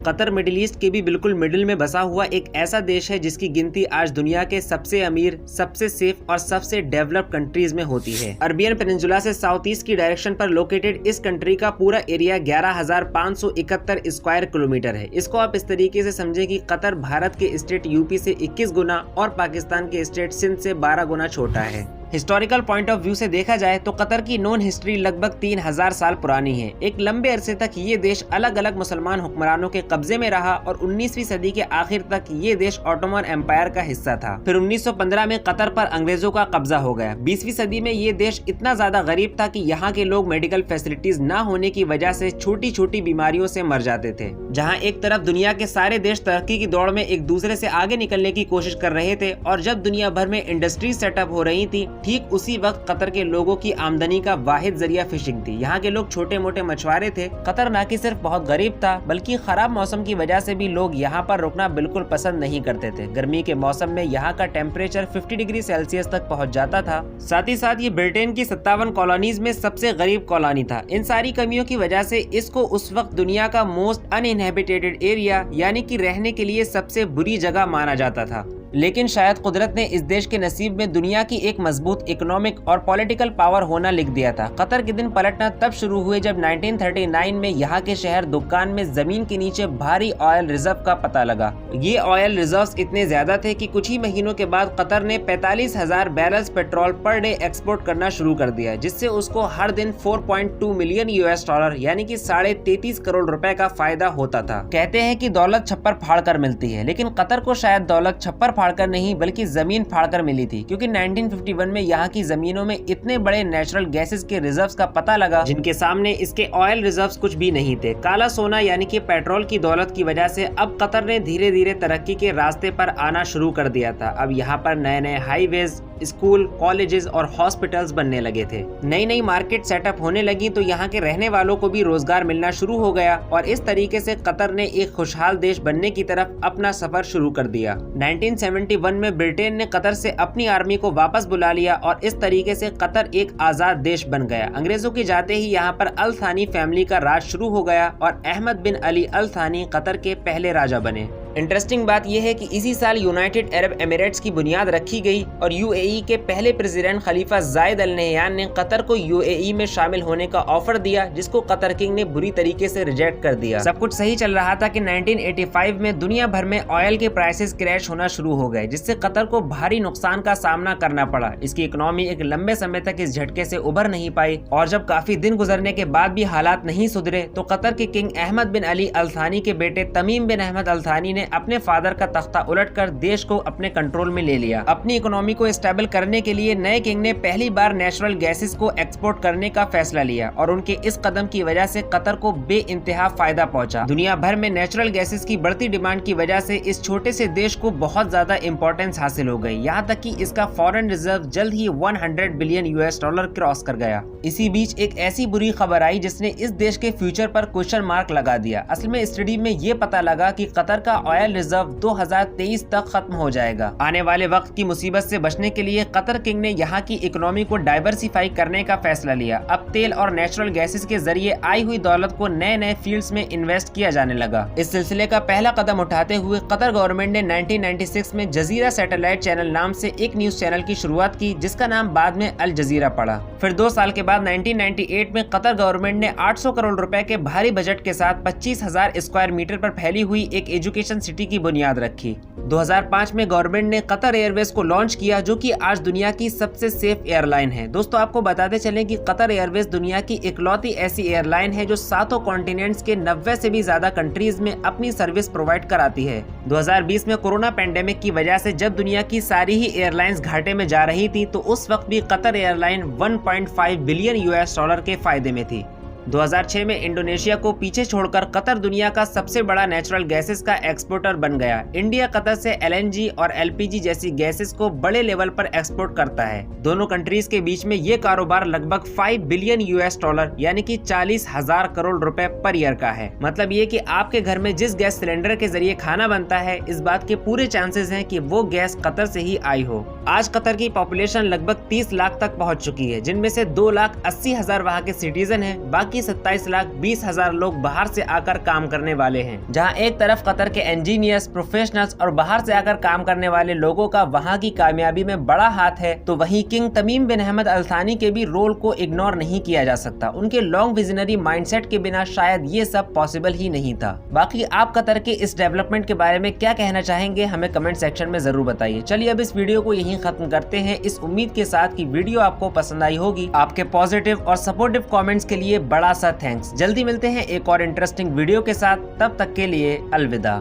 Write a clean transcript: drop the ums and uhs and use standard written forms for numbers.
Qatar middle east के भी बिल्कुल मिडिल में बसा हुआ एक ऐसा देश है जिसकी गिनती आज दुनिया के सबसे अमीर, सबसे सेफ और सबसे डेवलप्ड कंट्रीज में होती है। अरबियन पेनिनसुला से साउथ ईस्ट की डायरेक्शन पर लोकेटेड इस कंट्री का पूरा एरिया 11,571 स्क्वायर किलोमीटर है। इसको आप इस तरीके से समझें कि कतर भारत के स्टेट यूपी से 21 गुना और पाकिस्तान के स्टेट सिंध से 12 गुना छोटा है। हिस्टोरिकल पॉइंट ऑफ व्यू से देखा जाए तो कतर की नॉन हिस्ट्री लगभग 3000 साल पुरानी है। एक लंबे अरसे तक ये देश अलग अलग मुसलमान हुक्मरानों के कब्जे में रहा और 19वीं सदी के आखिर तक ये देश ऑटोमन एम्पायर का हिस्सा था। फिर 1915 में कतर पर अंग्रेजों का कब्जा हो गया। 20वीं सदी में ये देश इतना ज्यादा गरीब था कि यहाँ के लोग मेडिकल फैसिलिटीज न होने की वजह से छोटी छोटी बीमारियों से मर जाते थे। जहाँ एक तरफ दुनिया के सारे देश तरक्की की दौड़ में एक दूसरे से आगे निकलने की कोशिश कर रहे थे और जब दुनिया भर में इंडस्ट्रीज सेटअप हो रही थी, ठीक उसी वक्त कतर के लोगों की आमदनी का वाहिद जरिया फिशिंग थी। यहाँ के लोग छोटे मोटे मछुआरे थे। कतर न कि सिर्फ बहुत गरीब था बल्कि खराब मौसम की वजह से भी लोग यहाँ पर रुकना बिल्कुल पसंद नहीं करते थे। गर्मी के मौसम में यहाँ का टेम्परेचर 50 डिग्री सेल्सियस तक पहुँच जाता था। साथ ही साथ ये ब्रिटेन की 57 कॉलोनीज में सबसे गरीब कॉलोनी था। इन सारी कमियों की वजह से इसको उस वक्त दुनिया का मोस्ट अनइनहेबिटेटेड एरिया यानी कि रहने के लिए सबसे बुरी जगह माना जाता था। लेकिन शायद कुदरत ने इस देश के नसीब में दुनिया की एक मजबूत इकोनॉमिक और पॉलिटिकल पावर होना लिख दिया था। कतर के दिन पलटना तब शुरू हुए जब 1939 में यहाँ के शहर दुकान में जमीन के नीचे भारी ऑयल रिजर्व का पता लगा। ये ऑयल रिजर्व्स इतने ज्यादा थे कि कुछ ही महीनों के बाद कतर ने 45,000 barrels petrol per day export करना शुरू कर दिया, जिससे उसको हर दिन 4.2 मिलियन US यानी कि 33.5 करोड़ रुपए का फायदा होता था। कहते हैं कि दौलत छप्पर फाड़ कर मिलती है, लेकिन कतर को शायद दौलत छप्पर फाड़कर नहीं बल्कि जमीन फाड़कर मिली थी, क्योंकि 1951 में यहाँ की जमीनों में इतने बड़े नेचुरल गैसेस के रिजर्व्स का पता लगा जिनके सामने इसके ऑयल रिजर्व्स कुछ भी नहीं थे। काला सोना यानी कि पेट्रोल की दौलत की वजह से अब कतर ने धीरे धीरे तरक्की के रास्ते पर आना शुरू कर दिया था। अब यहाँ पर नए नए हाईवेज, स्कूल, कॉलेजेस और हॉस्पिटल्स बनने लगे थे। नई नई मार्केट सेटअप होने लगी तो यहाँ के रहने वालों को भी रोजगार मिलना शुरू हो गया और इस तरीके से कतर ने एक खुशहाल देश बनने की तरफ अपना सफर शुरू कर दिया। 1971 में ब्रिटेन ने कतर से अपनी आर्मी को वापस बुला लिया और इस तरीके से कतर एक आजाद देश बन गया। अंग्रेजों के जाते ही यहाँ पर अल थानी फैमिली का राज शुरू हो गया और अहमद बिन अली अल थानी कतर के पहले राजा बने। इंटरेस्टिंग बात यह है कि इसी साल यूनाइटेड अरब एमिरेट्स की बुनियाद रखी गई और यूएई के पहले प्रेसिडेंट खलीफा जायद अल नहयान ने कतर को यूएई में शामिल होने का ऑफर दिया, जिसको कतर किंग ने बुरी तरीके से रिजेक्ट कर दिया। सब कुछ सही चल रहा था कि 1985 में दुनिया भर में ऑयल के प्राइसेस क्रैश होना शुरू हो गए, जिससे कतर को भारी नुकसान का सामना करना पड़ा। इसकी इकोनॉमी एक लंबे समय तक इस झटके से उभर नहीं पाई और जब काफी दिन गुजरने के बाद भी हालात नहीं सुधरे तो कतर के किंग अहमद बिन अली अल थानी के बेटे तमीम बिन अहमद अल थानी ने अपने फादर का तख्ता उलटकर देश को अपने कंट्रोल में ले लिया। अपनी इकोनॉमी को स्टेबल करने के लिए नए किंग ने पहली बार नेचुरल गैसेस को एक्सपोर्ट करने का फैसला लिया और उनके इस कदम की वजह से कतर को बेइंतहा फायदा पहुंचा। दुनिया भर में नेचुरल गैसेस की बढ़ती डिमांड की वजह से इस छोटे से देश को बहुत ज्यादा इंपॉर्टेंस हासिल हो गई, यहाँ तक कि इसका फॉरेन रिजर्व जल्द ही 100 बिलियन US क्रॉस कर गया। इसी बीच एक ऐसी बुरी खबर आई जिसने इस देश के फ्यूचर पर क्वेश्चन मार्क लगा दिया। असल में स्टडी में ये पता लगा कि कतर का ऑयल रिजर्व 2023 तक खत्म हो जाएगा। आने वाले वक्त की मुसीबत से बचने के लिए कतर किंग ने यहाँ की इकोनॉमी को डाइवर्सिफाई करने का फैसला लिया। अब तेल और नेचुरल गैसेस के जरिए आई हुई दौलत को नए नए फील्ड्स में इन्वेस्ट किया जाने लगा। इस सिलसिले का पहला कदम उठाते हुए कतर गवर्नमेंट ने 1996 में जजीरा सैटेलाइट चैनल नाम से एक न्यूज चैनल की शुरुआत की, जिसका नाम बाद में अल जजीरा पड़ा। फिर 2 साल के बाद 1998 में कतर गवर्नमेंट ने 800 करोड़ रुपए के भारी बजट के साथ 25,000 स्क्वायर मीटर पर फैली हुई एक एजुकेशन सिटी की बुनियाद रखी। 2005 में गवर्नमेंट ने कतर एयरवेज को लॉन्च किया, जो कि आज दुनिया की सबसे सेफ एयरलाइन है। दोस्तों, आपको बताते चलें कि कतर एयरवेज दुनिया की इकलौती ऐसी एयरलाइन है जो 7 कॉन्टिनेंट्स के 90 से भी ज्यादा कंट्रीज में अपनी सर्विस प्रोवाइड कराती है। 2020 में कोरोना पैंडेमिक की वजह से जब दुनिया की सारी ही एयरलाइंस घाटे में जा रही थी तो उस वक्त भी कतर एयरलाइन 1.5 बिलियन US के फायदे में थी। 2006 में इंडोनेशिया को पीछे छोड़कर कतर दुनिया का सबसे बड़ा नेचुरल गैसेस का एक्सपोर्टर बन गया। इंडिया कतर से LNG और LPG जैसी गैसेस को बड़े लेवल पर एक्सपोर्ट करता है। दोनों कंट्रीज के बीच में ये कारोबार लगभग 5 बिलियन US यानी कि 40,000 करोड़ रुपए पर ईयर का है। मतलब ये कि आपके घर में जिस गैस सिलेंडर के जरिए खाना बनता है, इस बात के पूरे चांसेस हैं कि वो गैस कतर से ही आई हो। आज कतर की पॉपुलेशन लगभग 30 लाख तक पहुंच चुकी है, जिनमें से 2,80,000 वहाँ के सिटीजन हैं। बाकी बाकी 27,20,000 लोग बाहर से आकर काम करने वाले हैं। जहां एक तरफ कतर के इंजीनियर्स, प्रोफेशनल्स और बाहर से आकर काम करने वाले लोगों का वहां की कामयाबी में बड़ा हाथ है, तो वहीं किंग तमीम बिन अहमद अल थानी के भी रोल को इग्नोर नहीं किया जा सकता। उनके लॉन्ग विजनरी माइंडसेट के बिना शायद ये सब पॉसिबल ही नहीं था। बाकी आप कतर के इस डेवलपमेंट के बारे में क्या कहना चाहेंगे, हमें कमेंट सेक्शन में जरूर बताइए। चलिए अब इस वीडियो को यहीं खत्म करते हैं, इस उम्मीद के साथ कि वीडियो आपको पसंद आई होगी। आपके पॉजिटिव और सपोर्टिव कमेंट्स के लिए बड़ा सा थैंक्स। जल्दी मिलते हैं एक और इंटरेस्टिंग वीडियो के साथ, तब तक के लिए अलविदा।